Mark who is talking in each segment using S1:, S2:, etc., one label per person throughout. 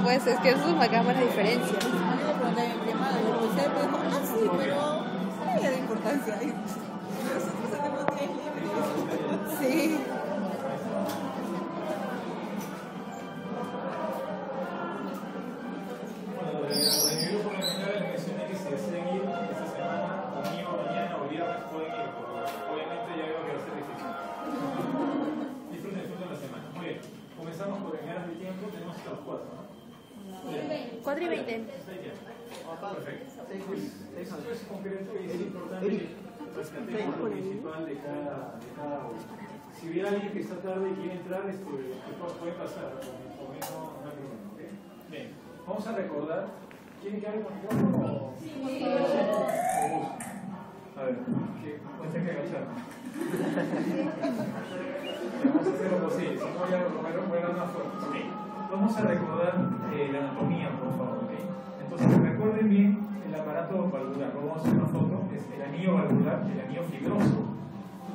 S1: pues es que eso es marcaba la diferencia.
S2: A mí me preguntan en privado, yo lo sé, pues no, sí, pero no hay de importancia. Nosotros tenemos 10 libros. Sí.
S3: Comenzamos por engañar el tiempo, tenemos hasta las 4, ¿no?
S1: 4 y 20.
S3: Perfecto. Esto es concreto y es importante que rescatemos lo principal de cada uno. Si hubiera alguien que está tarde y quiere entrar, puede pasar. Por eso no hay problema. ¿Okay? Bien, vamos a recordar. ¿Quieren que hable con el micrófono? Sí. A ver, cuenta que agachar. Vamos a hacer lo posible, si no voy a dar una fuerza. Okay. Vamos a recordar la anatomía, por favor. ¿Okay? Entonces, recuerden bien el aparato valvular. Vamos a hacer una foto. Es el anillo valvular, el anillo fibroso,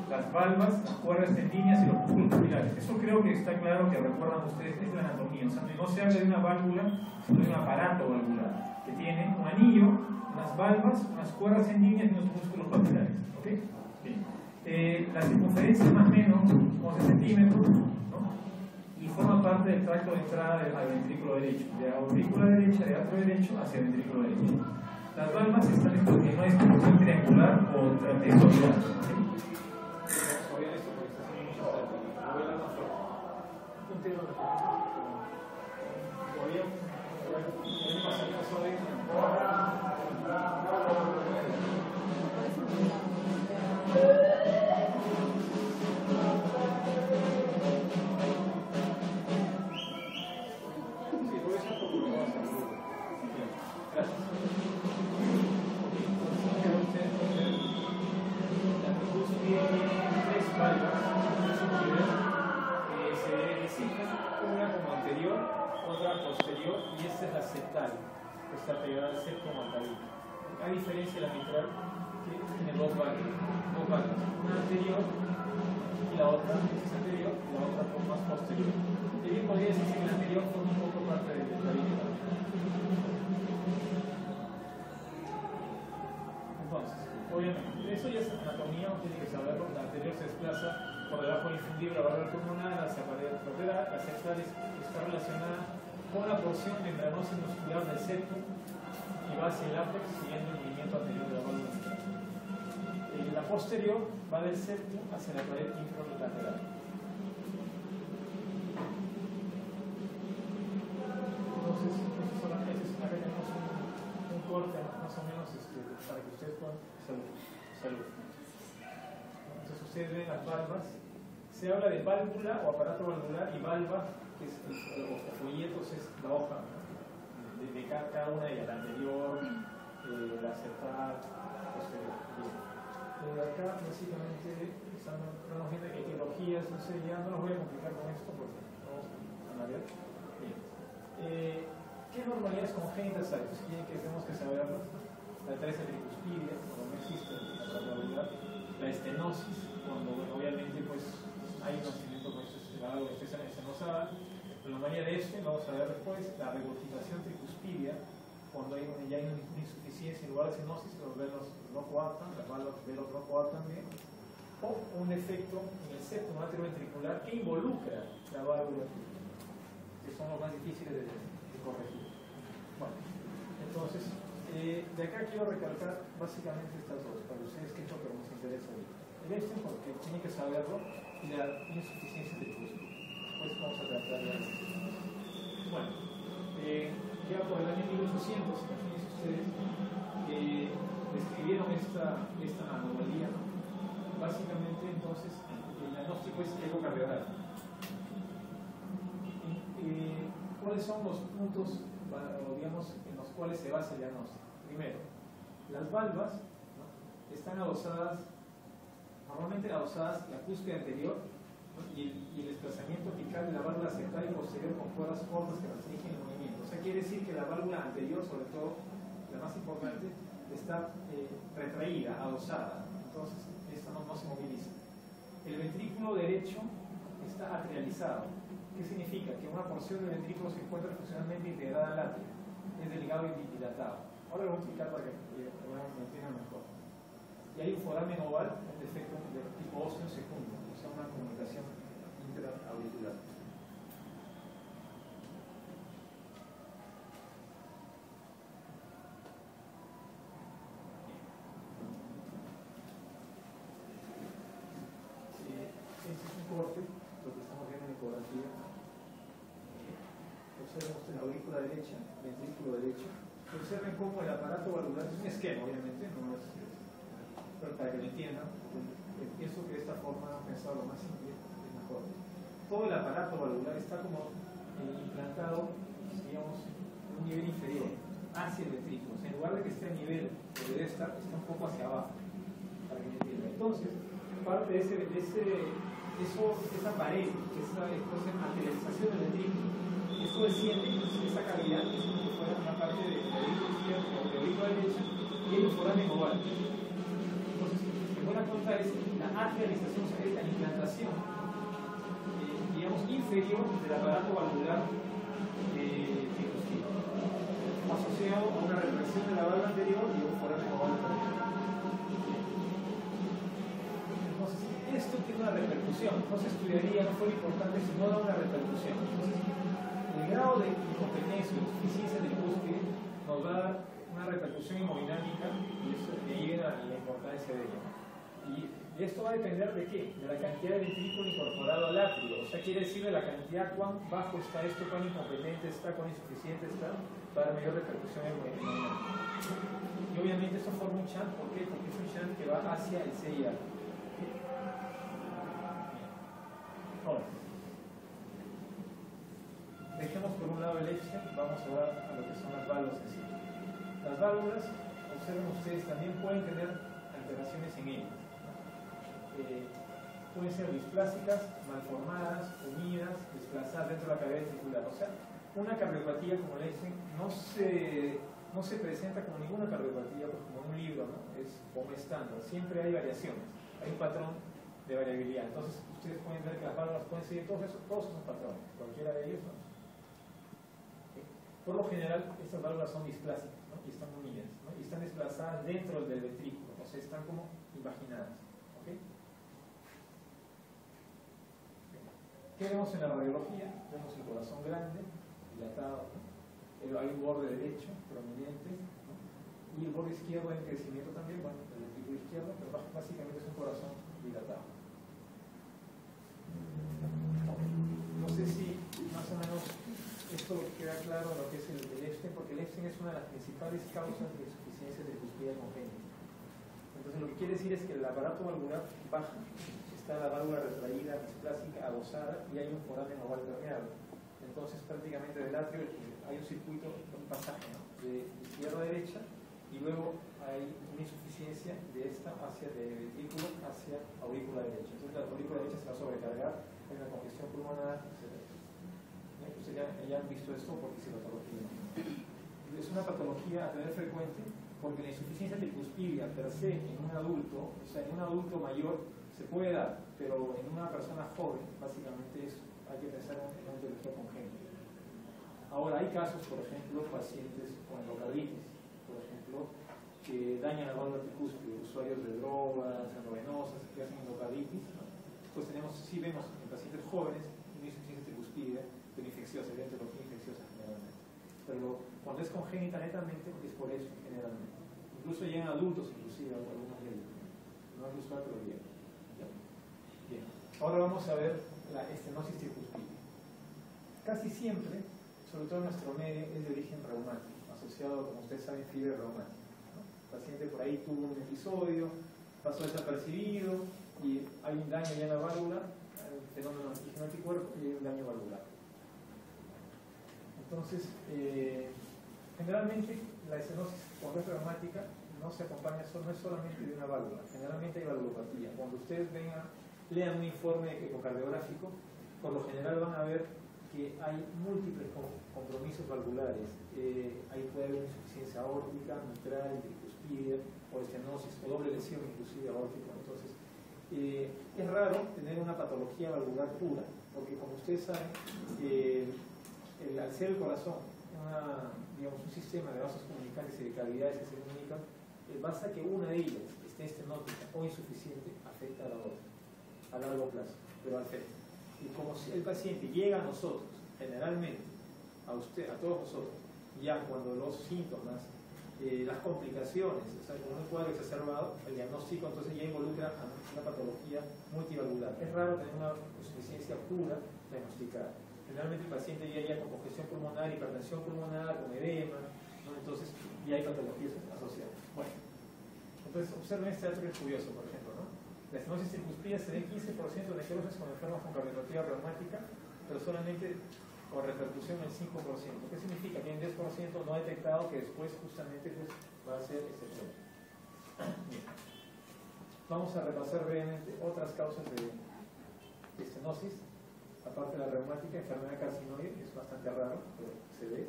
S3: las valvas, las cuerdas tendíneas y los músculos capilares. Eso creo que está claro que recuerdan ustedes, es la anatomía. O sea, no se habla de una válvula, sino de un aparato valvular que tiene un anillo, unas valvas, unas cuerdas tendíneas y unos músculos capilares. ¿Okay? Bien. La circunferencia es más o menos 11 centímetros, ¿no? Y forma parte del tracto de entrada al ventrículo derecho, de aurícula derecha, de atrio derecho hacia el ventrículo derecho. Las valvas están en una distribución triangular o trapezoidal. ¿Okay? Está pegada al septo mandarín. A diferencia de la mitral, que tiene dos válvulas, una anterior y la otra es anterior y la otra más posterior. Y bien podría decir que la anterior forma un poco parte de la mitral. Entonces, obviamente, eso ya es anatomía, uno tiene que saberlo. La anterior se desplaza por debajo del infundible, la válvula pulmonar, hacia la pared lateral, la septal está relacionada con la porción membranosa y muscular del septo y va hacia el ápex siguiendo el movimiento anterior de la válvula mitral. La posterior va del septo hacia la pared infralateral. Entonces, acá tenemos un corte más o menos para que ustedes puedan salud. Entonces ustedes ven las valvas. Se habla de válvula o aparato valvular y valva, que es o folletos, es la hoja, ¿no? de cada una de ellas, la anterior, la septal, posterior. Acá básicamente estamos viendo etiologías, no sé, ya no los voy a complicar con esto porque vamos a ver. Bien. ¿Qué normalidades congénitas hay? Pues tenemos que saberlo. La atresia tricuspidia, cuando no existe la valvular, la estenosis, cuando obviamente pues hay un nacimiento con algo que esté estenosada. La anomalía de vamos a ver después, la regurgitación tricuspidia, cuando ya hay una insuficiencia en lugar de estenosis, los velos no coartan, las válvulas velos no coartan bien, o un defecto en el septum atrioventricular que involucra la válvula, que son los más difíciles de corregir. Bueno, entonces, de acá quiero recalcar básicamente estas dos, para ustedes que es lo que nos interesa hoy. El porque tienen que saberlo, y la insuficiencia tricuspide. Pues vamos a tratar de eso. Bueno, ya por el año 1800, imagínense ustedes, describieron esta anomalía. Básicamente, entonces, el diagnóstico es ecocardiograma. ¿Cuáles son los puntos, digamos, en los cuales se basa el diagnóstico? Primero, las valvas, ¿no?, están adosadas, normalmente adosadas la cúspide anterior, ¿no?, y el desplazamiento apical de la válvula septal y posterior con cuerdas cortas que restringen el movimiento. O sea, quiere decir que la válvula anterior, sobre todo la más importante, está retraída, adosada. Entonces, esta no se moviliza. El ventrículo derecho está atrializado. ¿Qué significa? Que una porción del ventrículo se encuentra funcionalmente integrada al atrio, es delgado y dilatado. Ahora lo voy a explicar para que me entiendan mejor. Y hay un foramen oval, en defecto, de tipo óseo segundo, o sea, una comunicación intraauricular. Este es un corte, lo que estamos viendo en ecografía. Observen ustedes la aurícula derecha, ventrículo derecho. Observen cómo el aparato valvular, es un esquema obviamente, no es, pero para que lo entiendan, pienso que de esta forma han pensado lo más simple es mejor. Todo el aparato valvular está como implantado, digamos, en un nivel inferior, hacia el ventrículo. O sea, en lugar de que esté a nivel donde debe estar, está un poco hacia abajo, para que me entiendan. Entonces, parte de esa pared, esa materialización del ventrículo, eso desciende, esa cavidad es como que fuera una parte de la aurícula izquierda o de la aurícula derecha, y hay un foramen oval. Entonces, en buena cuenta es la atrialización, o sea, es la implantación, digamos, inferior del aparato valvular asociado a una retracción de la válvula anterior y un foramen oval también. Entonces, esto tiene una repercusión, no se estudiaría, no fue importante si no da una repercusión. Entonces, el grado de incompetencia o insuficiencia del cúspide nos va a dar una repercusión hemodinámica y eso de ahí viene la importancia de ello. Y esto va a depender de qué? De la cantidad de ventrículo incorporado al atrio. O sea, quiere decir de la cantidad, cuán bajo está esto, cuán incompetente está, cuán insuficiente está, para dar mayor repercusión hemodinámica. Y obviamente esto forma un shunt, ¿por qué? Porque es un shunt que va hacia el CIA. Ahora, dejemos por un lado el Epstein, vamos a dar a lo que son las válvulas en sí. Las válvulas, observen ustedes, también pueden tener alteraciones en ellas. Pueden ser displásicas, malformadas, unidas, desplazadas dentro de la cavidad ventricular. O sea, una cardiopatía como el Epstein no se presenta como ninguna cardiopatía, pues como en un libro, ¿no? Es como estándar. Siempre hay variaciones, hay un patrón de variabilidad. Entonces, ustedes pueden ver que las válvulas pueden seguir todos esos patrones, cualquiera de ellos, ¿no? Por lo general, estas válvulas son displásicas, ¿no? Y están unidas, ¿no? Y están desplazadas dentro del ventrículo, o sea, están como invaginadas. ¿Okay? ¿Qué vemos en la radiología? Vemos el corazón grande, dilatado, ¿no? Hay un borde derecho, prominente, ¿no? Y el borde izquierdo en crecimiento también, bueno, el ventrículo izquierdo, pero básicamente es un corazón dilatado. No sé si más o menos esto queda claro lo que es el Epstein, porque el Epstein es una de las principales causas de insuficiencia tricuspidal congénita. Entonces lo que quiere decir es que el aparato valvular baja, está la válvula retraída, displásica, adosada y hay un foramen oval permeable. Entonces prácticamente del atrio hay un circuito, un pasaje, ¿no? De izquierda a derecha y luego hay una insuficiencia de esta hacia el ventrículo hacia aurícula derecha. Entonces la aurícula derecha se va a sobrecargar, hay una congestión pulmonar, etc. Ustedes ya han visto esto porque es patología. Es una patología a tener frecuente porque la insuficiencia tricuspidia per se en un adulto, o sea, en un adulto mayor se puede dar, pero en una persona joven, básicamente hay que pensar en una etiología congénita. Ahora, hay casos, por ejemplo, pacientes con endocarditis, por ejemplo, que dañan la válvula tricúspide, usuarios de drogas, endovenosas, que hacen endocarditis, ¿no? Pues sí vemos en pacientes jóvenes una insuficiencia tricuspidia, pero infecciosa, de etiología infecciosa generalmente. Pero cuando es congénita netamente es por eso generalmente. Incluso llegan adultos, inclusive algunos de ellos. No es usual, pero bien. Bien. Ahora vamos a ver la estenosis tricuspide. Casi siempre, sobre todo en nuestro medio, es de origen reumático, asociado, como ustedes saben, fiebre reumática, ¿no? El paciente por ahí tuvo un episodio, pasó desapercibido y hay un daño ya en la válvula, el fenómeno antígeno anticuerpo y hay un daño valvular. Entonces, generalmente la estenosis cuando es reumática no se acompaña, no es solamente de una válvula, generalmente hay valvulopatía. Cuando ustedes lean un informe ecocardiográfico, por lo general van a ver que hay múltiples compromisos valvulares. Ahí puede haber insuficiencia aórtica, mitral, tricuspidea, o estenosis, o doble lesión inclusive aórtica. Entonces, Es raro tener una patología valvular pura, porque como ustedes saben, al ser el corazón digamos, un sistema de vasos comunicantes y de cavidades que se comunican, basta que una de ellas esté estenótica o insuficiente, afecta a la otra a largo plazo, pero afecta. Y como si el paciente llega a nosotros, generalmente, a usted, a todos nosotros, ya cuando los síntomas, las complicaciones, o sea, con un cuadro exacerbado, el diagnóstico entonces ya involucra a una patología multivalvular. Es raro tener una insuficiencia pura diagnosticada. Generalmente el paciente ya con congestión pulmonar, hipertensión pulmonar, con edema, ¿no? Entonces ya hay patologías asociadas. Bueno, entonces observen este dato que es curioso, por ejemplo, ¿no? La estenosis circunspida se ve 15% de necrosis con enfermos con cardiopatía reumática, pero solamente con repercusión del 5%. ¿Qué significa? Que hay un 10% no detectado que después justamente pues, va a ser excepción. Vamos a repasar brevemente otras causas de estenosis, aparte de la reumática, enfermedad carcinoide, que es bastante raro, pero se ve.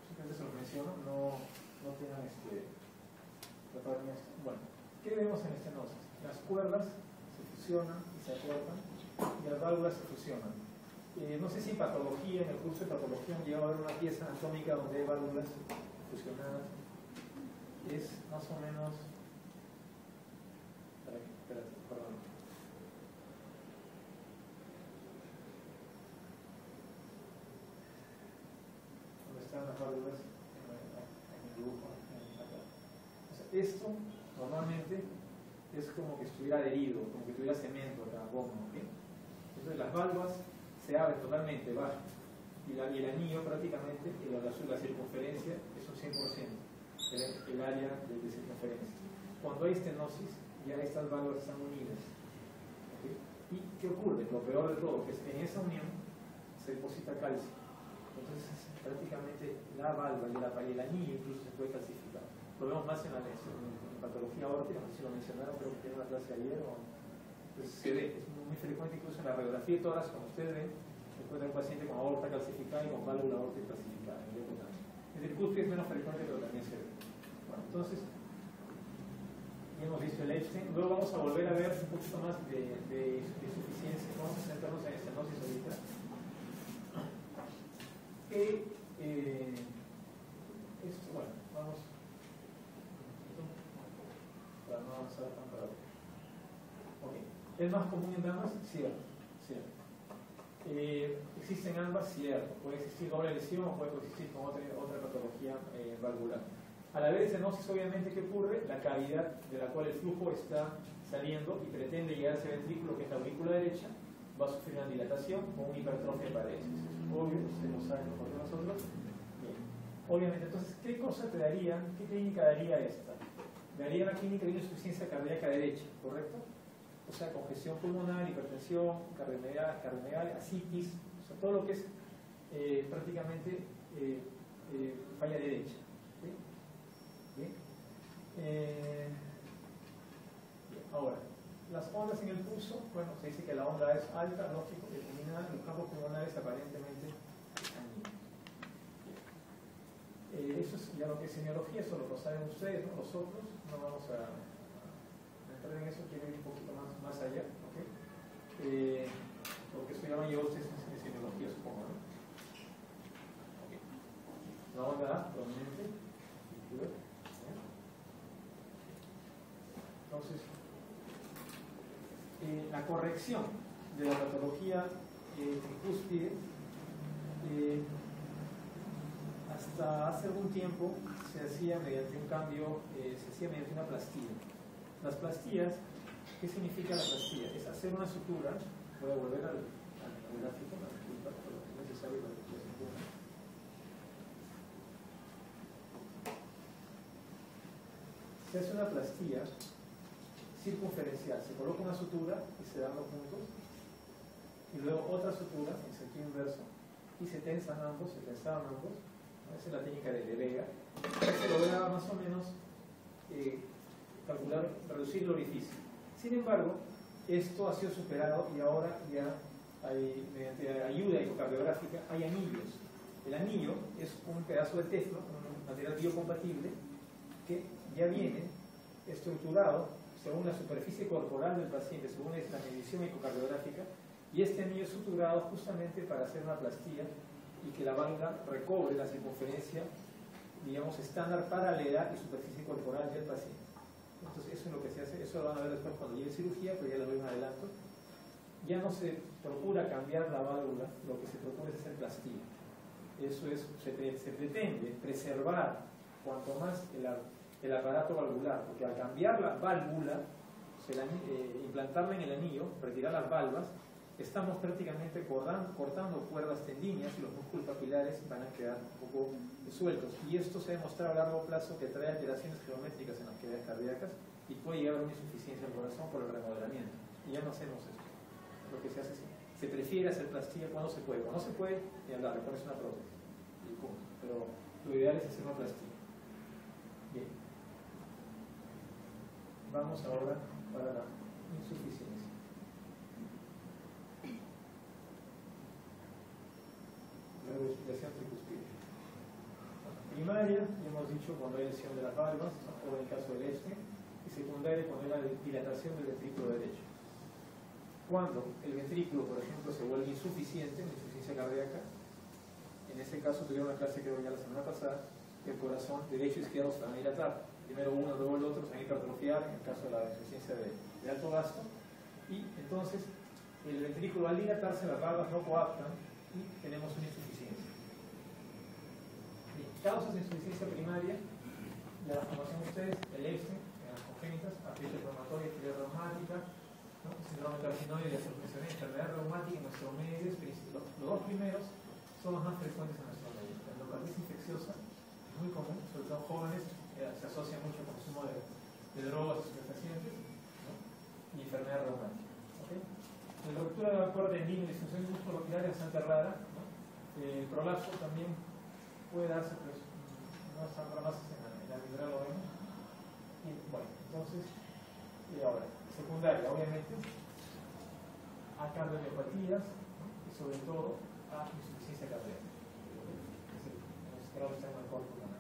S3: Simplemente se los menciono, no tengan preparen esto. Bueno, ¿qué vemos en estenosis? Las cuerdas se fusionan y se acortan y las válvulas se fusionan. No sé si patología, en el curso de patología han llegado a ver una pieza anatómica donde hay válvulas fusionadas. Es más o menos... Espérate, perdón. ¿Dónde están las válvulas? En el dibujo. Acá. O sea, esto normalmente es como que estuviera adherido, como que tuviera cemento acá, goma, ¿ok? Entonces las válvulas se abre totalmente bajo y el anillo prácticamente, la circunferencia es un 100%, el área de circunferencia. Cuando hay estenosis, ya estas válvulas están unidas. ¿Okay? ¿Y qué ocurre? Lo peor de todo, que es que en esa unión se deposita calcio. Entonces prácticamente la válvula y el anillo incluso se puede calcificar. Lo vemos más en patología aórtica, no sé si lo mencionaron, creo que tiene una clase ayer entonces se ve, es muy frecuente incluso en la radiografía de tórax, como ustedes ven, se encuentra un paciente con aorta calcificada y con válvula aórtica calcificada. En el cúspide es menos frecuente, pero también se ve. Bueno, entonces, ya hemos visto el Epstein. Luego vamos a volver a ver un poquito más de insuficiencia. Vamos a centrarnos en estenosis ahorita. Esto, bueno, vamos para no avanzar tan rápido. Okay. ¿Es más común en damas? Cierto. ¿Existen ambas? Cierto. Puede existir doble lesión o puede coexistir con otra patología valvular. A la vez de estenosis, obviamente, ¿qué ocurre? La cavidad de la cual el flujo está saliendo y pretende llegar a ese ventrículo, que es la aurícula derecha, va a sufrir una dilatación con una hipertrofia de paredes. Es obvio, ustedes lo saben mejor que nosotros. Bien. Obviamente, entonces, ¿qué cosa te daría, qué clínica daría esta? Daría la clínica de insuficiencia cardíaca derecha, ¿correcto? O sea, congestión pulmonar, hipertensión, cardiomegalia, asitis, o sea, todo lo que es prácticamente falla derecha. ¿Sí? ¿Bien? Ahora, las ondas en el pulso, bueno, se dice que la onda es alta, lógico, determinada, los campos pulmonares aparentemente eso es ya lo que es semiología, eso lo saben ustedes, ¿no? Nosotros no vamos a entrar en eso, quiero ir un poquito más allá, ¿ok? Porque eso ya lo llevó ustedes en semiología, supongo, ¿no? Okay. La onda A, probablemente. Entonces, la corrección de la patología tricúspide hasta hace algún tiempo se hacía mediante un cambio, se hacía mediante una plastía. Las plastías, ¿qué significa la plastía? Es hacer una sutura, voy a volver al gráfico, la disculpa, por lo que es necesario para que se entienda. Se hace una plastía circunferencial, se coloca una sutura y se dan los puntos, y luego otra sutura en sentido inverso, y se tensan ambos, se tensaban ambos. Esa es la técnica de Vega. Se logra más o menos calcular, reducir el orificio. Sin embargo, esto ha sido superado y ahora ya hay, mediante ayuda ecocardiográfica, hay anillos. El anillo es un pedazo de teflón, un material biocompatible, que ya viene estructurado según la superficie corporal del paciente, según la medición ecocardiográfica, y este anillo es suturado justamente para hacer una plastía y que la válvula recobre la circunferencia, digamos, estándar para la edad y superficie corporal del paciente. Entonces eso es lo que se hace, eso lo van a ver después cuando llegue cirugía, pero ya lo veo en adelanto. Ya no se procura cambiar la válvula, lo que se procura es hacer plastía. Eso es, se pretende preservar cuanto más el aparato valvular, porque al cambiar la válvula, implantarla en el anillo, retirar las valvas, estamos prácticamente cortando cuerdas tendíneas y los músculos papilares van a quedar un poco sueltos. Y esto se ha demostrado a largo plazo que trae alteraciones geométricas en las cavidades cardíacas y puede llevar a una insuficiencia del corazón por el remodelamiento. Y ya no hacemos esto. Lo que se hace es, se prefiere hacer plastilla cuando se puede. Cuando no se puede, ni hablar, le pones una prótesis. Y punto. Pero lo ideal es hacer una plastilla. Bien. Vamos ahora para la insuficiencia. La respiración tricuspide. Primaria, ya hemos dicho, cuando hay lesión de las valvas, o en el caso del este, y secundaria, cuando hay la dilatación del ventrículo derecho. Cuando el ventrículo, por ejemplo, se vuelve insuficiente, una insuficiencia cardíaca, en ese caso tuvieron una clase que ya la semana pasada, que el corazón derecho y izquierdo se van a dilatar. Primero uno, luego el otro, se van a hipertrofiar, en el caso de la insuficiencia de alto gasto, y entonces el ventrículo al dilatarse, las valvas no coaptan y tenemos una insuficiencia. Bien, causas de insuficiencia primaria, ya las conocen ustedes, el EFSE, las congénitas, artritis reumatoide, artritis reumática, ¿no? Síndrome carcinoide, ya se lo mencioné, enfermedad reumática en nuestro medio, los dos primeros son los más frecuentes en nuestro medio. La endocarditis infecciosa es muy común, sobre todo en jóvenes, se asocia mucho al consumo de drogas estupefacientes, ¿no? Y enfermedad reumática. ¿Okay? La ruptura de la cuerda tendinea y disfunción de músculo papilar es bastante rara, ¿no? El prolapso también puede darse, pero no es tan raro en la vibral lo vemos. Y bueno, entonces, ahora, secundaria, obviamente, a cardiomiopatías, ¿no? Y sobre todo a insuficiencia cardíaca. Es decir, en este caso está en el corpus pulmonar.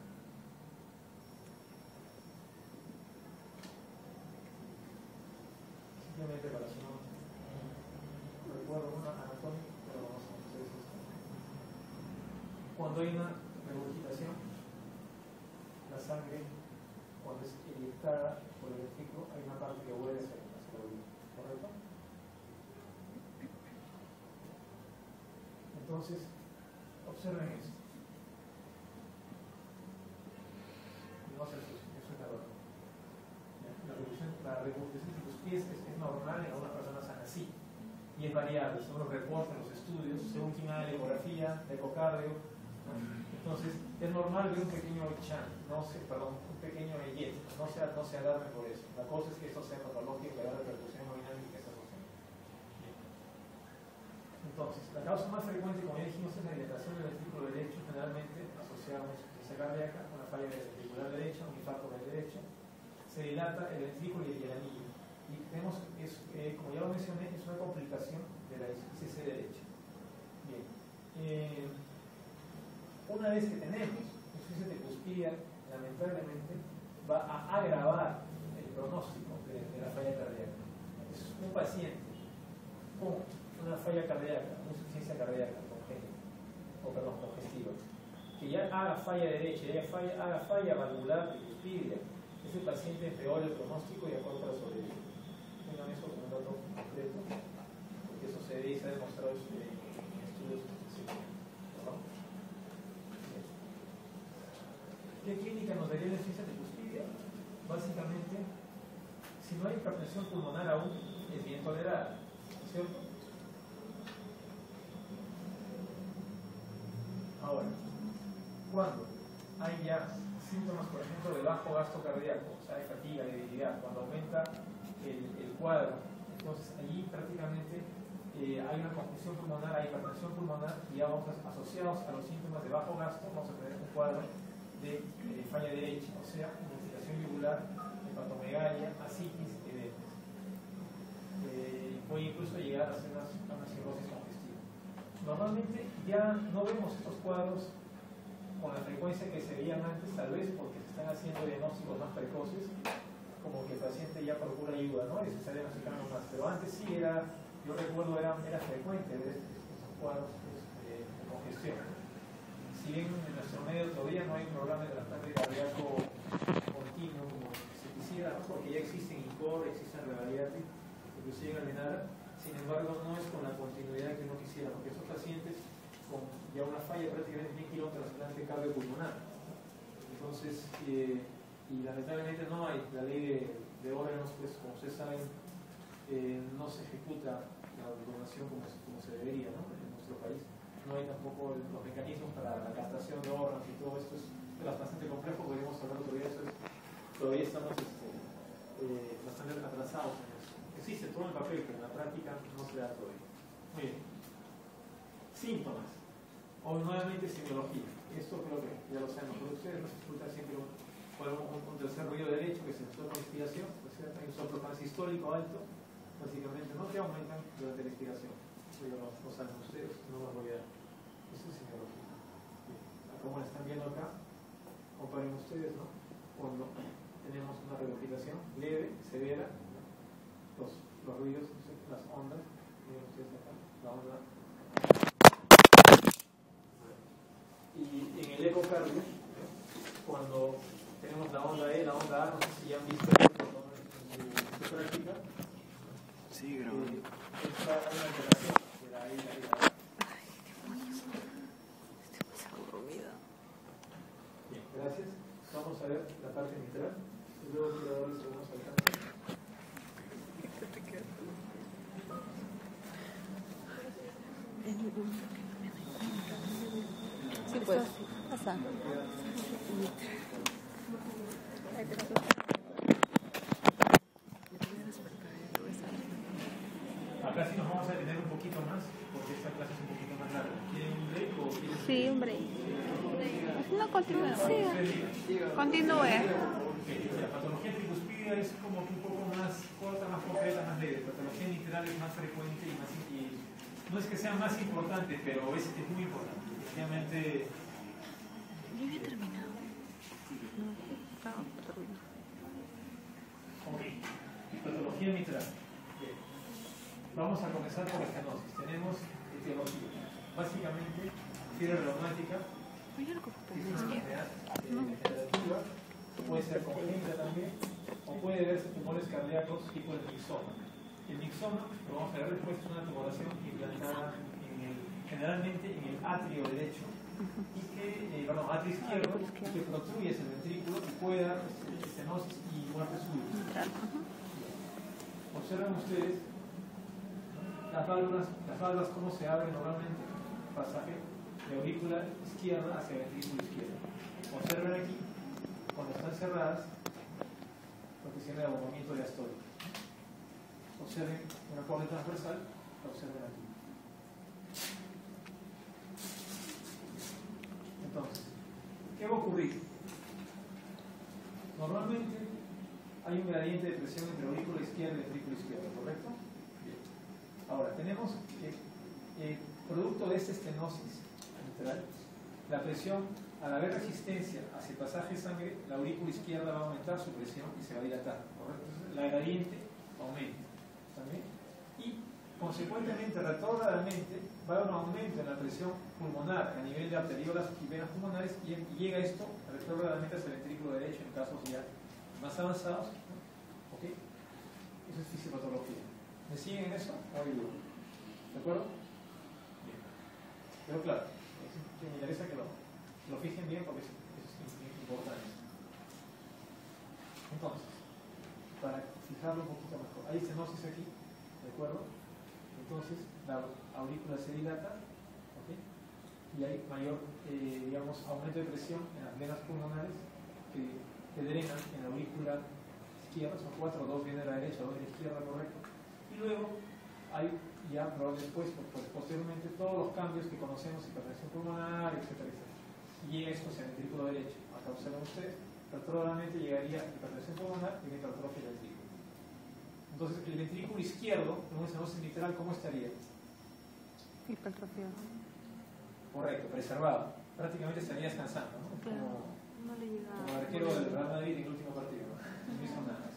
S3: Simplemente para si no recuerdo una anatómica, pero vamos a hacer esto. Cuando hay una regurgitación, la sangre, cuando es inyectada por el ventrículo, hay una parte que vuelve hacia la orilla, ¿correcto? Entonces, observen esto. No se asusten, eso es error. La regurgitación de tus pies es normal en algunas personas sanas, sí. Y es variable, según los reportes, los estudios, según quién haga la ecografía, el ecocardio. ¿No? Entonces, es normal ver un pequeño un pequeño yet, no se alarme por eso. La cosa es que esto sea patológico, que haya repercusión hemodinámica que se asocia. Entonces, la causa más frecuente, como ya dijimos, es la dilatación del ventrículo derecho, generalmente asociada a una insuficiencia cardíaca, una falla ventricular derecha, un infarto del derecho. Se dilata el ventrículo y el anillo. Y tenemos, como ya lo mencioné, es una complicación de la insuficiencia derecha. Bien. Una vez que tenemos insuficiencia tricuspidea, lamentablemente va a agravar el pronóstico de la falla cardíaca. Es un paciente con una falla cardíaca, una insuficiencia cardíaca congestiva, que ya haga falla derecha, haga falla valvular tricuspidea, ese paciente empeora el pronóstico y acorta la sobrevida. Tengan eso como un dato concreto, porque eso se ha demostrado en estudios específicos. ¿Qué clínica nos daría la insuficiencia tricuspidea? Básicamente, si no hay hipertensión pulmonar aún, es bien tolerada, ¿cierto? Ahora, cuando hay ya síntomas, por ejemplo, de bajo gasto cardíaco, o sea, de fatiga, de debilidad, cuando aumenta el cuadro, entonces allí prácticamente hay una confusión pulmonar, hay hipertensión pulmonar, y ya vamos asociados a los síntomas de bajo gasto, vamos a tener un cuadro de falla derecha, o sea, infiltración yugular, hepatomegalia, ascitis, edemas. Puede incluso llegar a ser una cirrosis congestiva. Normalmente ya no vemos estos cuadros con la frecuencia que se veían antes, tal vez porque se están haciendo diagnósticos más precoces, como que el paciente ya procura ayuda, ¿no? Y se estarían acercando más. Pero antes sí era, yo recuerdo, era frecuente ver estos cuadros de congestión. Si bien en nuestro medio todavía no hay un programa de trasplante cardíaco continuo como se quisiera, ¿no? Porque ya existen INCOR, existen Revaliate, inclusive en Almenara. Sin embargo, no es con la continuidad que uno quisiera, porque esos pacientes con ya una falla prácticamente tienen que ir a un trasplante cardiopulmonar. Entonces, y lamentablemente no hay la ley de órganos, pues como ustedes saben, no se ejecuta la donación como se debería, ¿no? En nuestro país. No hay tampoco los mecanismos para la captación de órganos y todo esto es bastante complejo, podríamos hablar otro día de eso. Todavía estamos bastante atrasados en eso. Existe todo en papel, pero en la práctica no se da todavía. Muy bien. Síntomas. O nuevamente semiología. Esto creo que ya lo saben los ustedes, nos escuchan siempre un tercer ruido derecho que se nos toca la inspiración, ¿no es cierto? Hay un soplo transistólico alto, básicamente no te aumentan durante la inspiración. Eso ya lo saben ustedes, no los voy a dar. Eso es semiología. Bien. Como la están viendo acá, comparen ustedes, ¿no? Cuando tenemos una regurgitación leve, severa, los ruidos, las ondas, miren ustedes acá, la onda. Y en el ecocardio, cuando tenemos la onda E, la onda A, no sé si ya han visto en su práctica.
S4: Sí, grabando.
S3: Hay una alteración de la E y la E. Bien, gracias. Vamos a ver la parte mitral. Y luego miradores según se alcanza.
S2: Sí, pues. Pasa.
S3: Acá sí nos vamos a detener un poquito más, porque esta clase es un poquito más larga. ¿Quieren un break o quieren?
S1: Sí, un break. No, continúe. Sí. Continúe.
S3: La patología tricuspidia es como que un poco más corta, más concreta, más leve. La patología literal es más frecuente y más... no es que sea más importante, pero es muy importante. Definitivamente...
S1: Yo había terminado. No, estaba terminado.
S3: Ok. Patología mitral. Bien. Vamos a comenzar por estenosis. Tenemos etiología. Básicamente, fiebre reumática. Es una enfermedad degenerativa. Puede ser congénita también. O puede verse tumores cardíacos tipo el mixoma. El mixoma, lo vamos a ver después, es una tumoración implantada generalmente en el atrio derecho y que, atrio izquierdo, que protruye ese ventrículo y puede dar estenosis y muerte súbita. Observen ustedes las válvulas cómo se abren normalmente, pasaje de aurícula izquierda hacia ventrículo izquierdo. Observen aquí, cuando están cerradas, lo que se llama el abonamiento diastólico. Observen una corte transversal, observen aquí. Entonces, ¿qué va a ocurrir? Normalmente hay un gradiente de presión entre aurícula izquierda y ventrículo izquierdo, ¿correcto? Bien. Ahora, tenemos que, producto de esta estenosis mitral, la presión, al haber resistencia hacia el pasaje de sangre, la aurícula izquierda va a aumentar su presión y se va a dilatar, ¿correcto? Entonces, la gradiente aumenta. ¿También? Y consecuentemente, retrógradamente, va a haber un aumento en la presión pulmonar a nivel de arteriolas y venas pulmonares y llega esto retrógradamente hacia el ventrículo derecho en casos ya más avanzados. ¿Ok? Eso es fisiopatología. ¿Me siguen en eso? ¿De acuerdo? Bien. Pero claro, me interesa que lo fijen bien porque eso es importante. Entonces, para fijarlo un poquito mejor. Hay estenosis aquí, ¿de acuerdo? Entonces, la aurícula se dilata, ¿ok? Y hay mayor, aumento de presión en las venas pulmonares que drenan en la aurícula izquierda, son 4, 2 vienen de la derecha, 2 de la izquierda, correcto. Y luego hay ya, después, posteriormente, todos los cambios que conocemos, hipertensión pulmonar, etcétera, etcétera. Y llega esto hacia el ventrículo derecho. Acá observan ustedes, retrógradamente llegaría hipertensión pulmonar y hipertrofia del ventrículo. Entonces, el ventrículo izquierdo, en una estenosis mitral, ¿cómo estaría?
S1: Hipertrofiado.
S3: Correcto, preservado. Prácticamente estaría descansando, ¿no?
S1: Claro. No le llega.
S3: Como el arquero del Real Madrid en el último partido, ¿no? No hizo nada.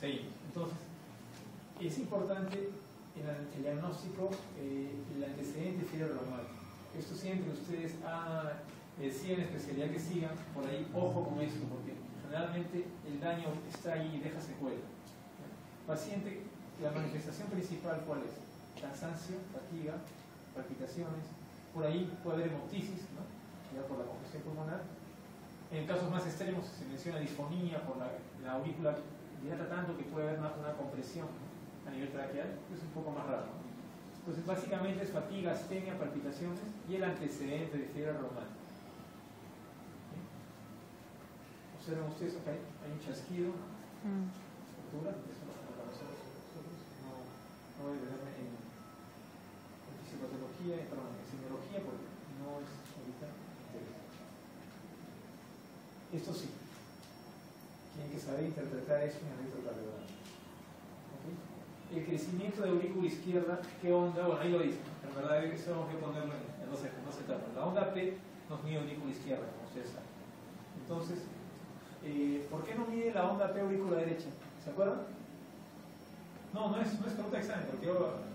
S3: Seguimos. Entonces, es importante en el diagnóstico el antecedente de fiebre reumática. Esto siempre ustedes deciden especialidad que sigan, por ahí, ojo con esto, porque generalmente el daño está ahí y deja secuela. Paciente, la manifestación principal, ¿cuál es? Cansancio, fatiga, palpitaciones, por ahí puede haber hemoptisis, ¿no? Ya por la congestión pulmonar. En casos más extremos se menciona disfonía por la aurícula dilata tanto que puede haber una compresión, ¿no? A nivel traqueal, es un poco más raro, ¿no? Entonces básicamente es fatiga, astenia, palpitaciones y el antecedente de fiebre reumática. ¿Sí? Observen ustedes que hay un chasquido, estructura, eso lo conocemos nosotros, no debe tener en fisiopatología, perdón, en semiología, porque no es ahorita interés. Esto sí, tienen que saber interpretar eso en el electrocardiograma. ¿Okay? El crecimiento de aurícula izquierda, ¿qué onda? Bueno, ahí lo dice, ¿no? En verdad eso vamos a ponerlo en dos etapas. La onda P nos mide aurícula izquierda, como ustedes saben. Entonces, ¿por qué no mide la onda P aurícula derecha? ¿Se acuerdan? No es pregunta de examen, porque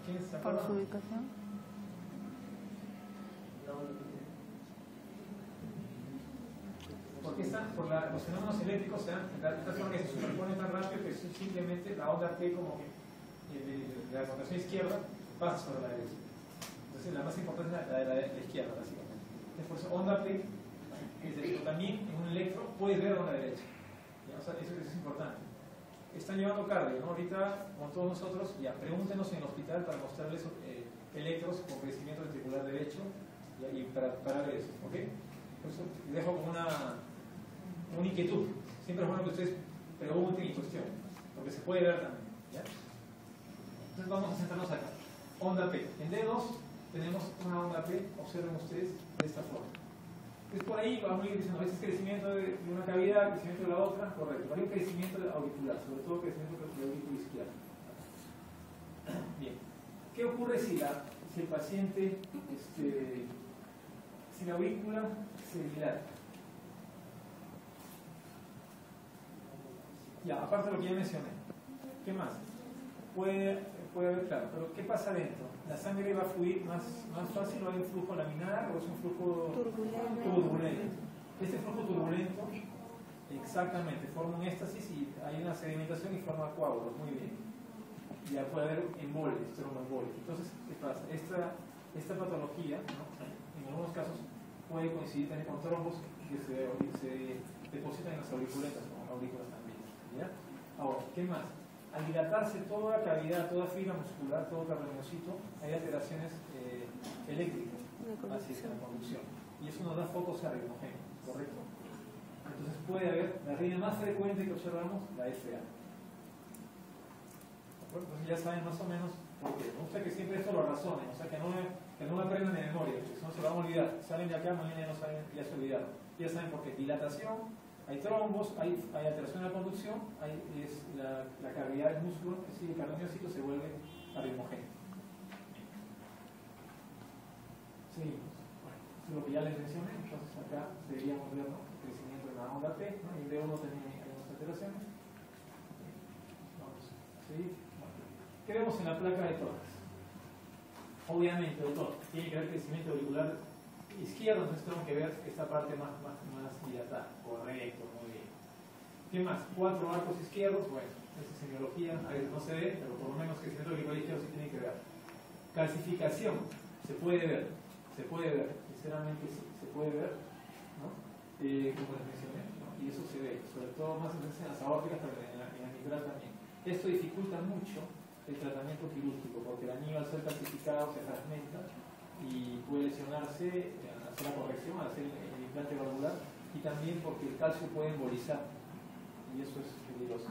S3: ¿quién se acuerda?
S1: Por su ubicación.
S3: Porque los fenómenos eléctricos se dan, esta zona que se superpone tan rápido que simplemente la onda P como que la rotación izquierda pasa sobre la derecha. Entonces la más importante es la izquierda, básicamente. Entonces, por eso onda P, también en un electro puede ver a la derecha. O sea, eso es importante. Están llevando cardio, ¿no? Ahorita, con todos nosotros, ya pregúntenos en el hospital para mostrarles electros con crecimiento ventricular derecho y para ver eso, ¿ok? Por eso les dejo como una inquietud. Siempre es bueno que ustedes pregunten y cuestionen, porque se puede ver también, ¿ya? Entonces vamos a sentarnos acá. Onda P. En D2 tenemos una onda P, observen ustedes, de esta forma. Entonces por ahí vamos a ir diciendo, a veces crecimiento de una cavidad, crecimiento de la otra, correcto. Hay un crecimiento auricular, sobre todo crecimiento de la aurícula izquierda. Bien. ¿Qué ocurre si el paciente, si la aurícula se dilata? Ya, aparte de lo que ya mencioné. ¿Qué más? Puede haber, claro, pero ¿qué pasa adentro? ¿La sangre va a fluir más fácil o hay un flujo laminar o es un flujo turbulento? Este flujo turbulento, exactamente, forma un éxtasis y hay una sedimentación y forma coágulos, muy bien. Ya puede haber embolias, tromboembolias. Entonces, ¿qué pasa? Esta patología, ¿no? En algunos casos puede coincidir también con trombos que se depositan en las auriculetas, como aurículas también. ¿Ya? Ahora, ¿qué más? Al dilatarse toda cavidad, toda fibra muscular, todo cardiomocito, hay alteraciones eléctricas hacia la conducción. Y eso nos da focos arritmogénicos, ¿correcto? Entonces puede haber la arritmia más frecuente que observamos, la FA. Entonces ya saben más o menos por qué. Me gusta que siempre esto lo razonen, o sea que no me aprendan de memoria, porque si no se lo van a olvidar. Salen de acá, mañana ya no saben, ya se olvidaron. Ya saben por qué. Dilatación, hay trombos, hay alteración de la conducción, la cavidad del músculo, es decir, el cardiomocito se vuelve arritmogénico. Seguimos. Bueno, eso es lo que ya les mencioné, entonces acá deberíamos ver, ¿no?, el crecimiento de la onda P, ¿no? Y D1 también hay algunas alteraciones. Vamos a seguir. ¿Qué vemos en la placa de tórax? Obviamente, doctor, tiene que haber crecimiento auricular izquierdo, entonces tengo que ver esta parte más dilatada. Correcto, muy bien. ¿Qué más? 4 arcos izquierdos, bueno, esa es semiología, a veces no se ve, pero por lo menos crecimiento auricular izquierdo sí tiene que ver. Calcificación, se puede ver, sinceramente sí, se puede ver, ¿no? Como les mencioné, ¿no? Y eso se ve, sobre todo más en las aórticas, pero en la mitral también. Esto dificulta mucho el tratamiento quirúrgico, porque el anillo al ser calcificado se fragmenta y puede lesionarse, hacer la corrección, hacer el implante valvular, y también porque el calcio puede embolizar, y eso es peligroso.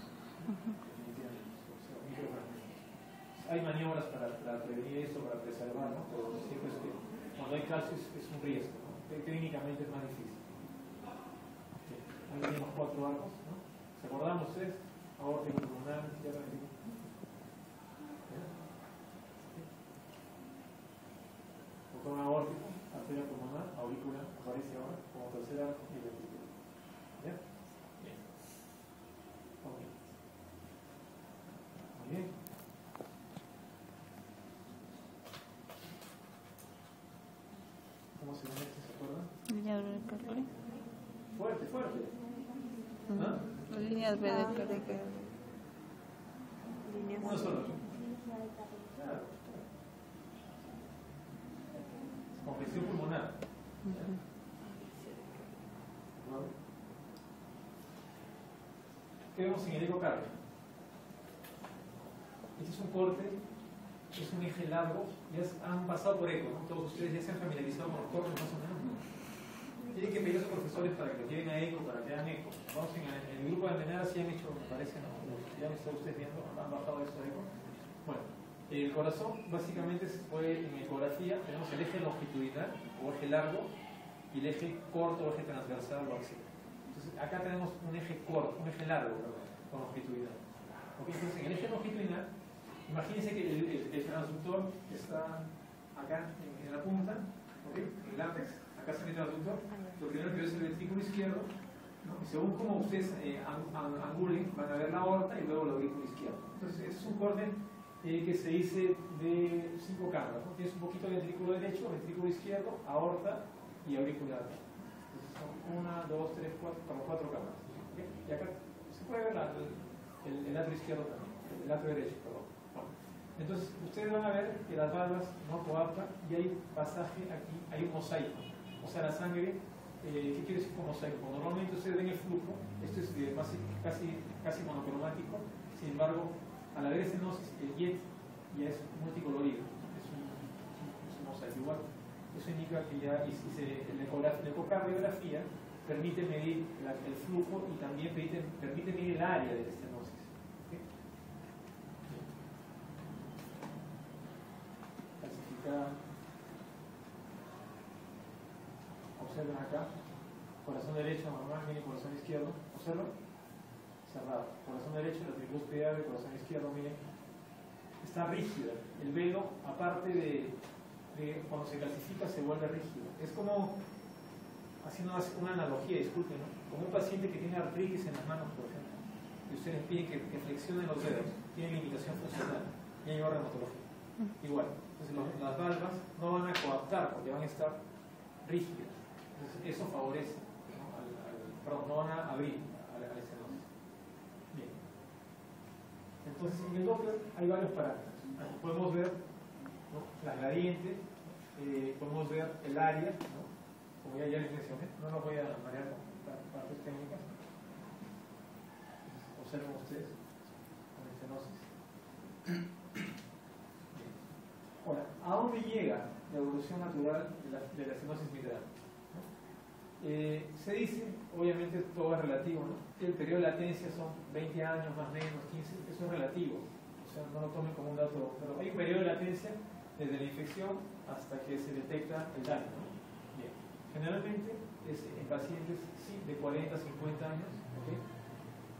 S3: Hay maniobras para prevenir esto, para preservar, ¿no? Pero siempre es que cuando hay calcio es un riesgo, ¿no? Técnicamente es más difícil. Ahí tenemos 4 arcos, ¿no? ¿Se acordaban ustedes? Aórtico pulmonar, izquierda, botón aórtico, arteria pulmonar, aurícula, aparece ahora como tercer arco y ventrículo. ¿Ya? Bien. Ok.
S2: líneas de que
S3: Uno solo. Claro. Congestión pulmonar. ¿Qué vemos en el ecocardio? Este es un corte, es un eje largo, ya han pasado por eco, ¿no? Todos ustedes ya se han familiarizado con los cortes más o menos, ¿no? Tienen que pedir a sus profesores para que los lleven a eco, para que hagan eco. Vamos en el grupo de Almenara sí han hecho, me parece, ¿no? Ya me están ustedes viendo, han bajado esto de eco. Bueno, el corazón básicamente se puede, en ecografía tenemos el eje longitudinal o eje largo y el eje corto o eje transversal o axial. Entonces acá tenemos un eje corto, un eje largo, perdón, con longitudinal. ¿Okay? Entonces en el eje longitudinal, imagínense que el transductor está acá en la punta, ¿okay? En el ápex, acá está el transductor. Lo primero que ve es el ventrículo izquierdo, ¿no? Y según como ustedes angulen, van a ver la aorta y luego el aurículo izquierdo. Entonces ese es un corte que se dice de 5 cámaras, ¿no? Tienes un poquito de ventrículo derecho, ventrículo izquierdo, aorta y auricular. Entonces son 1, 2, 3, 4, como 4 cámaras. ¿Okay? Y acá se puede ver el atrio izquierdo también, el atrio derecho, perdón. Bueno, entonces ustedes van a ver que las valvas no coaptan y hay pasaje aquí, hay un mosaico. O sea, la sangre, ¿qué quiere decir con mosaico? Normalmente ustedes ven el flujo, esto es casi monocromático, sin embargo, al haber estenosis, el jet ya es multicolorido, es un mosaico igual. Eso indica que ya la ecocardiografía permite medir el flujo y también permite medir el área de la estenosis. ¿Okay? Clasificada. Observen acá, corazón derecho normal, miren corazón izquierdo, observen, cerrado, corazón derecho, la tricúspide abre, corazón izquierdo, miren, está rígida, el velo, aparte de cuando se calcifica, se vuelve rígido. Es como, haciendo una analogía, disculpen, ¿no? Como un paciente que tiene artritis en las manos, por ejemplo, y ustedes piden que flexionen los dedos, tiene limitación funcional, y hay reumatología. Igual, entonces las valvas no van a coaptar porque van a estar rígidas. Entonces, eso favorece, ¿no? Perdón, no van a abrir a la estenosis. Bien. Entonces, en el Doppler hay varios parámetros. Podemos ver, ¿no?, las gradientes, podemos ver el área, ¿no? Como ya les mencioné, no los voy a marear con partes técnicas. Entonces, observen ustedes con estenosis. Bien. Ahora, ¿a dónde llega la evolución natural de la estenosis mitral? Se dice, obviamente todo es relativo, ¿no?, que el periodo de latencia son 20 años, más o menos, 15, eso es relativo, o sea, no lo tomen como un dato, pero hay un periodo de latencia desde la infección hasta que se detecta el daño, ¿no? Bien. Generalmente es en pacientes sí, de 40, 50 años, ¿okay?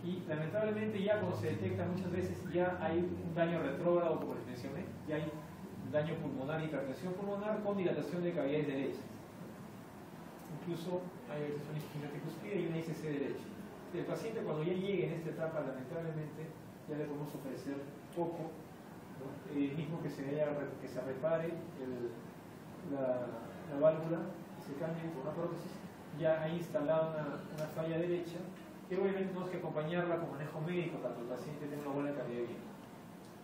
S3: Y lamentablemente ya cuando se detecta muchas veces ya hay un daño retrógrado, como les mencioné, ya hay daño pulmonar, hipertensión pulmonar con dilatación de cavidades derechas. Incluso hay veces una isquemia tricuspide y una ICC derecha. El paciente cuando ya llegue en esta etapa, lamentablemente, ya le podemos ofrecer poco, ¿no? Mismo que se repare la válvula, que se cambie por una prótesis, ya ha instalado una falla derecha, que obviamente tenemos que acompañarla con manejo médico para que el paciente tenga una buena calidad de vida.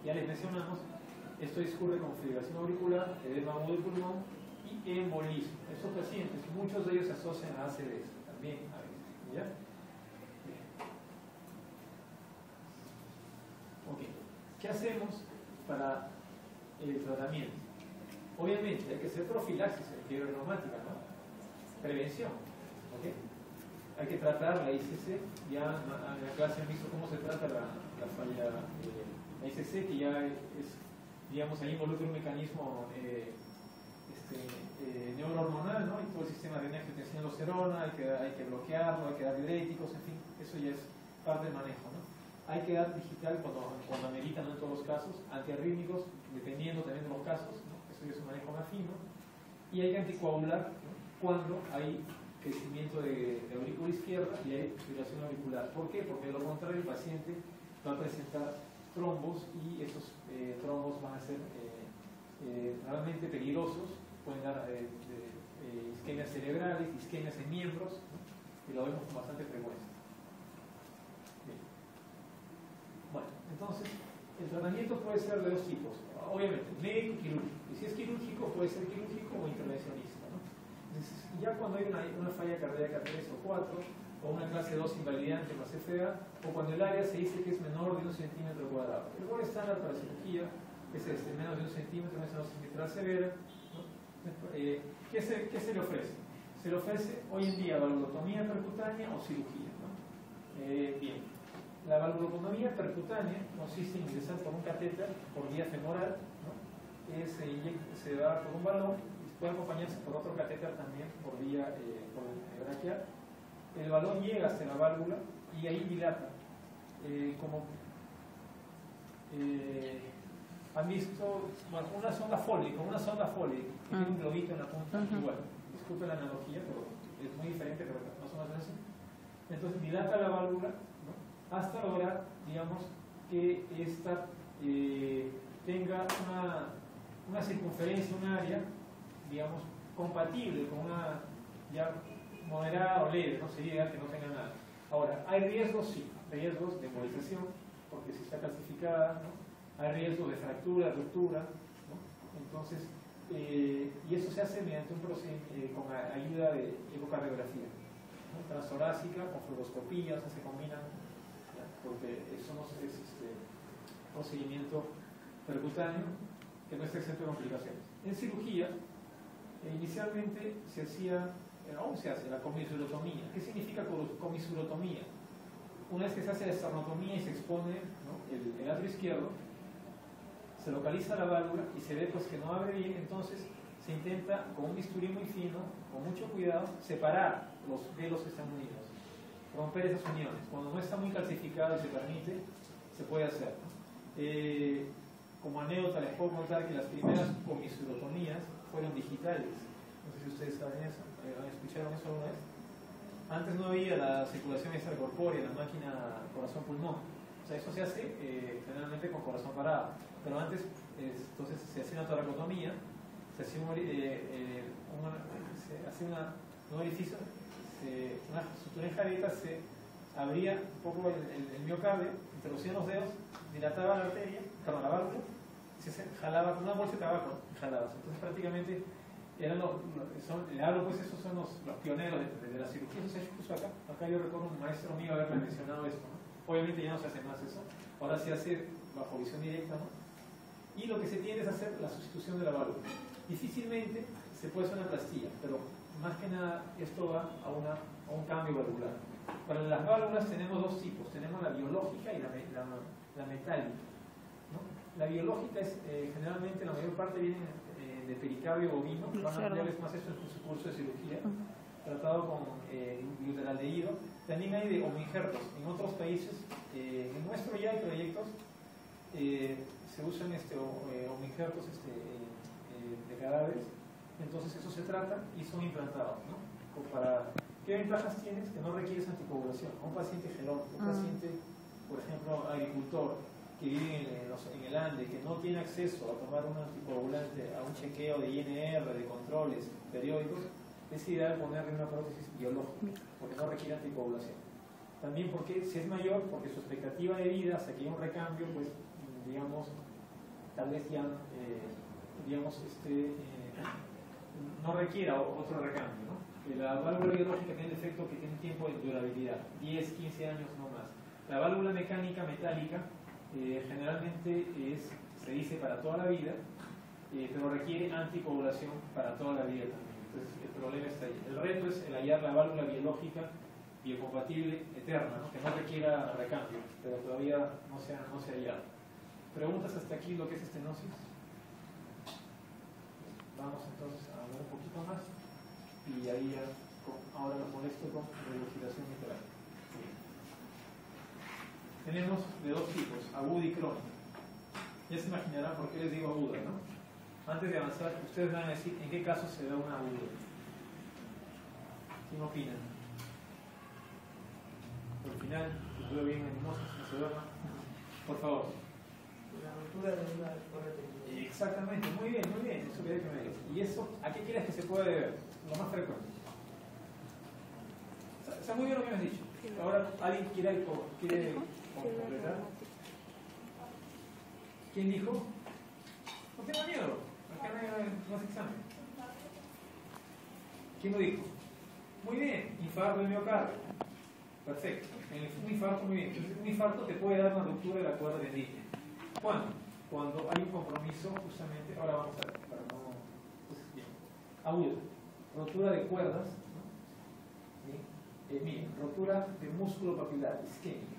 S3: Ya les mencionamos, esto discurre con fibrilación auricular, edema agudo del pulmón y embolismo. Estos pacientes, muchos de ellos se asocian a ACVs, también a veces. ¿Ya? Bien. Ok. ¿Qué hacemos para el tratamiento? Obviamente hay que hacer profilaxis en fiebre reumática, ¿no? Prevención. ¿Ok? Hay que tratar la ICC, ya en la clase han visto cómo se trata la falla, la ICC, que ya es, digamos, ahí involucra un mecanismo neurohormonal, ¿no? Y todo el sistema de angiotensina-aldosterona, hay que bloquearlo, hay que dar diuréticos, en fin, eso ya es parte del manejo, ¿no? Hay que dar digital cuando amerita, no en todos los casos, antiarrítmicos, dependiendo también de los casos, ¿no? Eso ya es un manejo más fino, y hay que anticoagular, ¿no?, cuando hay crecimiento de aurícula izquierda y hay fibrilación auricular. ¿Por qué? Porque de lo contrario el paciente va a presentar trombos y esos trombos van a ser realmente peligrosos, pueden dar isquemias cerebrales, isquemias en miembros, ¿no?, y lo vemos con bastante frecuencia. Bien. Entonces, el tratamiento puede ser de dos tipos, obviamente, médico y quirúrgico. Y si es quirúrgico, puede ser quirúrgico o intervencionista, ¿no? Entonces, ya cuando hay una falla cardíaca 3 o 4, o una clase 2 invalidante más FDA, o cuando el área se dice que es menor de 1 centímetro cuadrado. El gol estándar para cirugía es menos de 1 centímetro, no es una mitral severa, ¿no? ¿Qué se le ofrece? Se le ofrece hoy en día valvulotomía percutánea o cirugía, ¿no? Bien, la valvulotomía percutánea consiste en ingresar por un catéter por vía femoral, ¿no? Se da por un balón y puede acompañarse por otro catéter también por vía braquial. El balón llega hasta la válvula y ahí dilata. Han visto una sonda Foley, que tiene un globito en la punta, igual. Disculpe la analogía, pero es muy diferente, pero más o menos así. Entonces dilata la válvula, ¿no? Hasta lograr, digamos, que esta tenga una circunferencia, un área, digamos, compatible con una ya moderada o leve, no se llega que no tenga nada. Ahora, hay riesgos, sí, riesgos de embolización, porque si está calcificada, ¿no? Hay riesgo de fractura, ruptura, ¿no? Entonces, y eso se hace mediante un procedimiento con ayuda de ecocardiografía, ¿no? Transtorácica, con fluoroscopía, o sea, se combinan, ¿ya? Porque eso no es procedimiento percutáneo que no está exento de complicaciones. En cirugía, inicialmente se hacía, aún se hace la comisurotomía. ¿Qué significa comisurotomía? Una vez que se hace la esternotomía y se expone, ¿no? el atrio izquierdo, se localiza la válvula y se ve pues que no abre bien, entonces se intenta con un bisturí muy fino, con mucho cuidado, separar los velos que están unidos, romper esas uniones. Cuando no está muy calcificado y se permite, se puede hacer, ¿no? Como anécdota les puedo contar que las primeras comisurotomías fueron digitales. No sé si ustedes saben eso, ¿escucharon eso alguna vez? Antes no había la circulación extracorpórea, la máquina corazón-pulmón. O sea, eso se hace generalmente con corazón parado. Pero antes, entonces se hacía una toracotomía, se hacía un orificio, una sutura en jareta, se abría un poco el miocardio, introducían los dedos, dilataba la arteria, perdón, la válvula, se jalaba con una bolsa de tabaco, ¿no? Y jalabas. Entonces prácticamente eran pues esos son los pioneros de la cirugía. Eso se ha hecho justo acá. Acá yo recuerdo un maestro mío haberme mencionado esto, ¿no? Obviamente ya no se hace más eso, ahora se hace bajo visión directa, ¿no? Y lo que se tiende es hacer la sustitución de la válvula. Difícilmente se puede hacer una plastilla, pero más que nada esto va a un cambio valvular. Para las válvulas tenemos dos tipos, tenemos la biológica y la metálica, ¿no? La biológica es generalmente la mayor parte viene de pericardio bovino, van a verles más eso en su curso de cirugía, tratado con glutaldehído. También hay de homoinjertos. En otros países, en nuestro ya hay proyectos, se usan homoinjertos de cadáveres, entonces eso se trata y son implantados, ¿no? ¿Qué ventajas tienes? Que no requieres anticoagulación. A un paciente gelónico, un paciente, por ejemplo, agricultor, que vive en el Ande, que no tiene acceso a tomar un anticoagulante, a un chequeo de INR, de controles periódicos, es ideal ponerle una prótesis biológica, porque no requiere anticoagulación. También porque si es mayor, porque su expectativa de vida hasta que haya un recambio, pues digamos, tal vez ya no requiera otro recambio, ¿no? La válvula biológica tiene el efecto que tiene un tiempo de durabilidad, 10, 15 años no más. La válvula mecánica metálica generalmente se dice para toda la vida, pero requiere anticoagulación para toda la vida también. Entonces el problema está ahí. El reto es el hallar la válvula biológica biocompatible eterna, ¿no? Que no requiera recambio, pero todavía no se ha hallado. ¿Preguntas hasta aquí lo que es estenosis? Vamos entonces a hablar un poquito más y ahí ya ahora lo molesto con regurgitación mitral. Tenemos de dos tipos, aguda y crónica. Ya se imaginarán por qué les digo aguda, ¿no? Antes de avanzar, ustedes van a decir en qué caso se da una aguda. ¿Quién opinan? Al final, si veo bien animosos, no se duerman. Por favor.
S5: La ruptura de una corriente.
S3: Exactamente, muy bien, eso quería que me digas. ¿Y eso a qué quieres que se pueda deber? Lo más frecuente. Está muy bien lo que me has dicho. Ahora, ¿alguien quiere completar? ¿Quién dijo? No tengo miedo, acá no hace examen. ¿Quién lo dijo? Muy bien, infarto de miocardio. Perfecto. Un infarto, muy bien. Entonces, un infarto te puede dar una ruptura de la cuerda tendinitis. ¿Cuándo? Cuando hay un compromiso, justamente, ahora vamos a ver, para no. Pues, bien. Agudo. Rotura de cuerdas, ¿no? Miren, rotura de músculo papilar isquémico.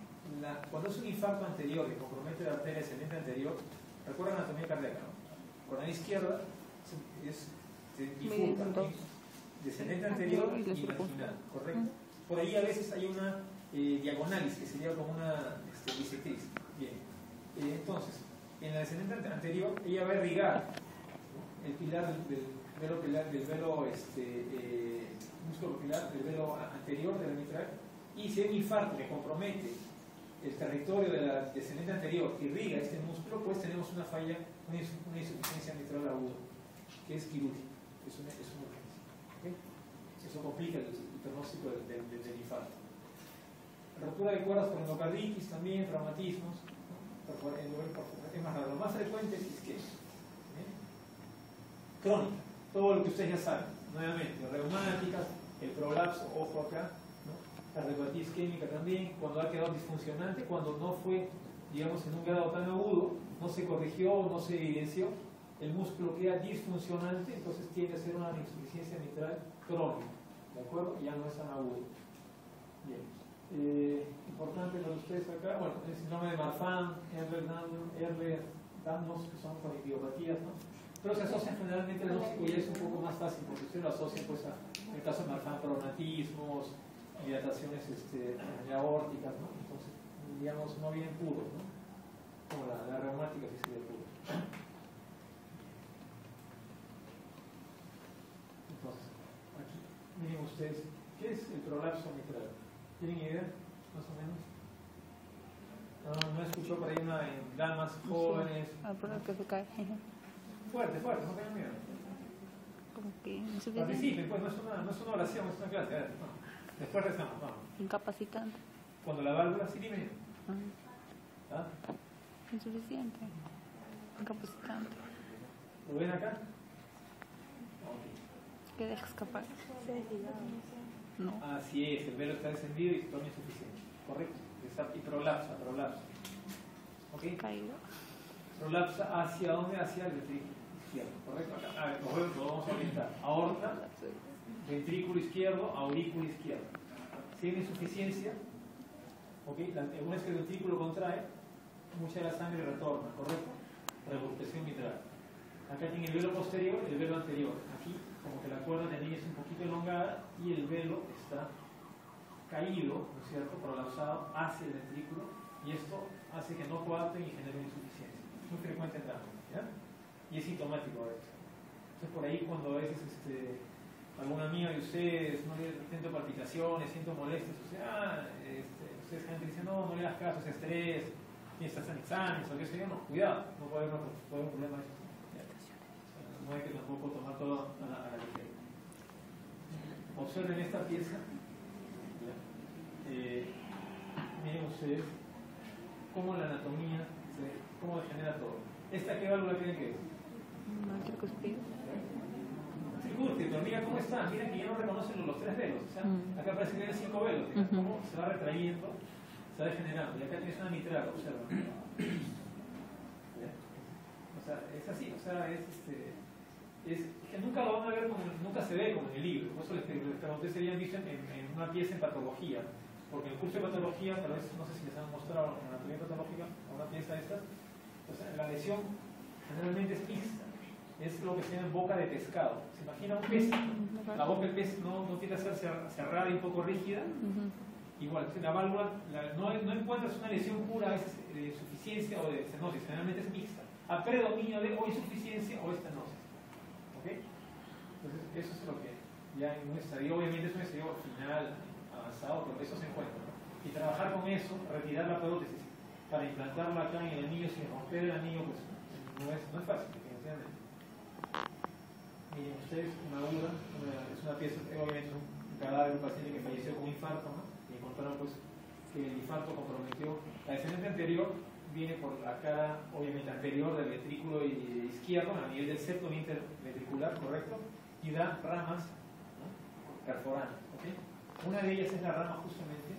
S3: Cuando es un infarto anterior que compromete la arteria descendente anterior, recuerda la anatomía cardíaca, ¿no? Con la izquierda se bifurca, descendente anterior y marginal, ¿correcto? Por ahí a veces hay una diagonalis que sería como una bisectriz. Bien. Entonces, en la descendente anterior, ella va a irrigar, ¿no?, el pilar del velo músculo papilar, del velo anterior de la mitral, y si hay un infarto que compromete el territorio de la descendente anterior, que irriga este músculo, pues tenemos una falla, una insuficiencia mitral aguda, que es quirúrgica, es una urgencia. ¿Okay? Eso complica el pronóstico del infarto. Rotura de cuerdas por endocarditis también, traumatismos, ¿no? Es más raro. Lo más frecuente es que crónica, todo lo que ustedes ya saben, nuevamente, reumáticas, el prolapso, ojo acá, ¿no? La reumatitis isquémica también, cuando ha quedado disfuncionante, cuando no fue, digamos, en un grado tan agudo, no se corrigió, no se evidenció, el músculo queda disfuncionante, entonces tiende a ser una insuficiencia mitral crónica, ¿de acuerdo? Ya no es tan agudo. Bien. Importante para ustedes acá, bueno, el síndrome de Marfan, Ehlers-Danlos, que son conectivopatías, ¿no? Pero se asocian generalmente al diagnóstico y es un poco más fácil, porque ustedes lo asocian, pues, en el caso de Marfan, traumatismos, dilataciones aórticas, ¿no? Entonces, digamos, no vienen puros, ¿no? Como la reumática que sería pura. Entonces, aquí, miren ustedes, ¿qué es el prolapso mitral? ¿Tienen idea, más o menos? No escuchó por ahí una en damas jóvenes.
S1: Ah, por el que se cae.
S3: Fuerte, no tengan miedo.
S1: Como que no se
S3: Participen, pues no es una oración, es una clase. A ver, no. Después rezamos, vamos.
S1: Incapacitante.
S3: Cuando la válvula, sí, dime. ¿Ah?
S1: Insuficiente. Incapacitante.
S3: ¿Lo ven acá?
S1: Que deja escapar. No.
S3: Así es, el velo está descendido y se torna insuficiente. Correcto. Y prolapsa. ¿Ok?
S1: Caído.
S3: Prolapsa hacia dónde? Hacia el ventrículo izquierdo. ¿Correcto? Acá. A ver, lo vamos a orientar. Aorta, ventrículo izquierdo, aurículo izquierdo. Si hay una insuficiencia, ¿okay? Una vez que el ventrículo contrae, mucha de la sangre retorna, ¿correcto? Regurgitación mitral. Acá tiene el velo posterior y el velo anterior. Aquí, como que la cuerda tendinitis es un poquito elongada y el velo está caído, ¿no es cierto?, prolapsado hacia el ventrículo, y esto hace que no coapten y genere una insuficiencia. Es muy frecuente en damas, ¿ya? Y es sintomático a veces. Entonces, por ahí, cuando a veces alguna amiga de ustedes, no le siento palpitaciones, siento molestias, ustedes gente dice, no le das caso, es estrés, y estás en exámenes, o qué sé yo, no, cuidado, no puede haber un problema de eso. No hay que tampoco tomar todo a la ligera. Observen esta pieza. Miren ustedes cómo la anatomía, cómo degenera todo. ¿Esta qué válvula tiene que es?
S1: Tricuspid.
S3: Tricúspide, pero mira cómo está. Miren que ya no reconocen los tres velos. O sea, acá parece que tiene 5 velos. Miren cómo se va retrayendo, se va degenerando. Y acá tienes una mitral, observa. O sea, es así. O sea, es que nunca lo van a ver, nunca se ve como en el libro. Por eso les pregunté si habían visto en una pieza en patología. Porque en el curso de patología, tal vez, no sé si les han mostrado en la anatomía patológica una pieza de estas, pues la lesión generalmente es mixta. Es lo que se llama boca de pescado. ¿Se imagina un pez? La boca del pez no tiende a ser cerrada y un poco rígida. Igual, la válvula, no encuentras una lesión pura, es de insuficiencia o de estenosis. Generalmente es mixta. A predominio de o insuficiencia o estenosis. ¿Ok? Entonces, eso es lo que ya en un estadio, obviamente es un estadio final, avanzado, pero eso se encuentra, ¿no? Y trabajar con eso, retirar la prótesis para implantarla acá en el anillo sin romper el anillo, pues no es fácil, definitivamente. Miren ustedes, una aguda, es una pieza, obviamente es un cadáver de un paciente que falleció con un infarto, ¿no? Y encontraron pues que el infarto comprometió la descendente anterior, viene por la cara, obviamente, anterior del ventrículo izquierdo, a nivel del septum interventricular, ¿correcto? Y da ramas, ¿no?, perforantes, ¿ok? Una de ellas es la rama justamente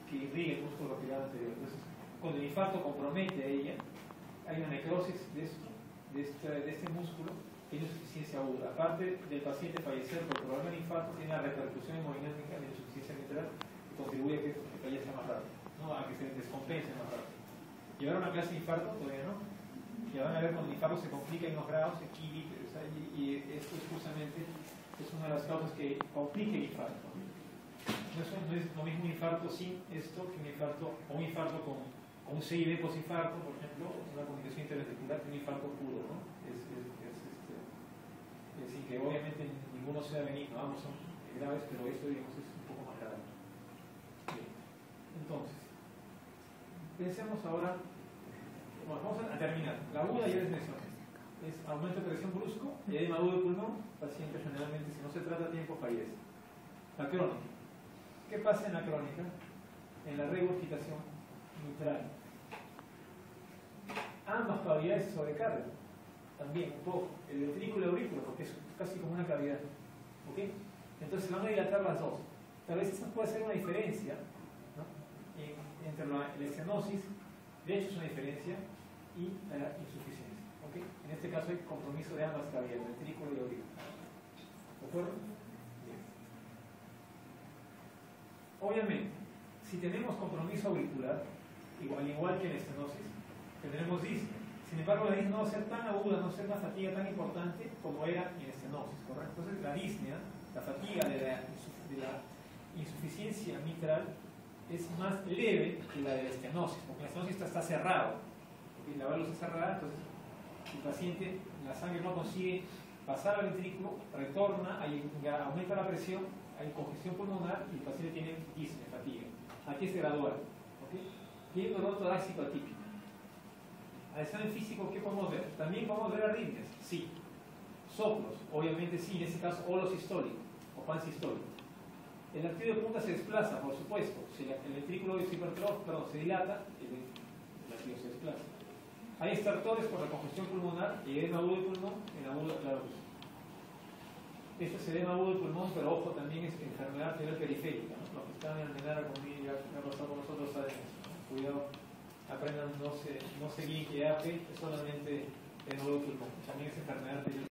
S3: que irriga el músculo capilar anterior. Entonces, cuando el infarto compromete a ella, hay una necrosis de este músculo, y una insuficiencia aguda. Aparte del paciente fallecer por el problema del infarto, tiene una repercusión hemodinámica de insuficiencia mitral que contribuye a que fallezca más rápido, ¿no?, a que se descompense más rápido. ¿Llevaron a clase de infarto? Todavía no. Ya van a ver cuando el infarto se complica en unos grados, y esto es justamente una de las causas que complica el infarto. No es lo mismo un infarto sin esto que un infarto con un CIB posinfarto, por ejemplo, una comunicación interventricular, que un infarto puro, ¿no? Sin que obviamente ninguno sea benigno, ambos son graves, pero esto, digamos, es un poco más grave. Bien. Entonces, pensemos ahora, bueno, vamos a terminar. La aguda ya les mencioné, es aumento de presión brusco, y edema agudo de pulmón, paciente generalmente, si no se trata a tiempo, fallece. La crónica. ¿Qué pasa en la crónica? En la regurgitación mitral. Ambas cavidades se sobrecargan, también un poco, el ventrículo y el aurículo, porque es casi como una cavidad, ¿ok? Entonces van a dilatar las dos. Tal vez esa puede ser una diferencia, ¿no?, entre la estenosis, de hecho es una diferencia, y la insuficiencia, ¿ok? En este caso hay compromiso de ambas cavidades, ventrículo y aurículo. ¿De acuerdo? Bien. Obviamente, si tenemos compromiso auricular, al igual que en estenosis, tendremos disnea. Sin embargo, la disnea no va a ser tan aguda, no va a ser una fatiga tan importante como era en estenosis, ¿correcto? Entonces, la disnea, la fatiga de la insuficiencia mitral, es más leve que la de la estenosis, porque la estenosis está cerrado, porque la válvula está cerrada, entonces el paciente, la sangre no consigue pasar al ventrículo, retorna, aumenta la presión, hay congestión pulmonar y el paciente tiene disnea, fatiga. Aquí es gradual, ¿ok? Y el dolor torácico atípico. Al examen físico, ¿qué podemos ver? También podemos ver arritmias, sí. Soplos, obviamente sí, en este caso holosistólico o pansistólico. El latido de punta se desplaza, por supuesto. Si el ventrículo se dilata, el latido se desplaza. Hay estertores por la congestión pulmonar y edema agudo de pulmón, en agudo claro. Esto es edema agudo de pulmón, pero ojo, también es enfermedad arterial periférica, ¿no? Los que están en Almenara conmigo ya han pasado con nosotros saben eso, ¿no? Cuidado, aprendan, no se guíen que APE es solamente edema agudo de pulmón, también es enfermedad arterial.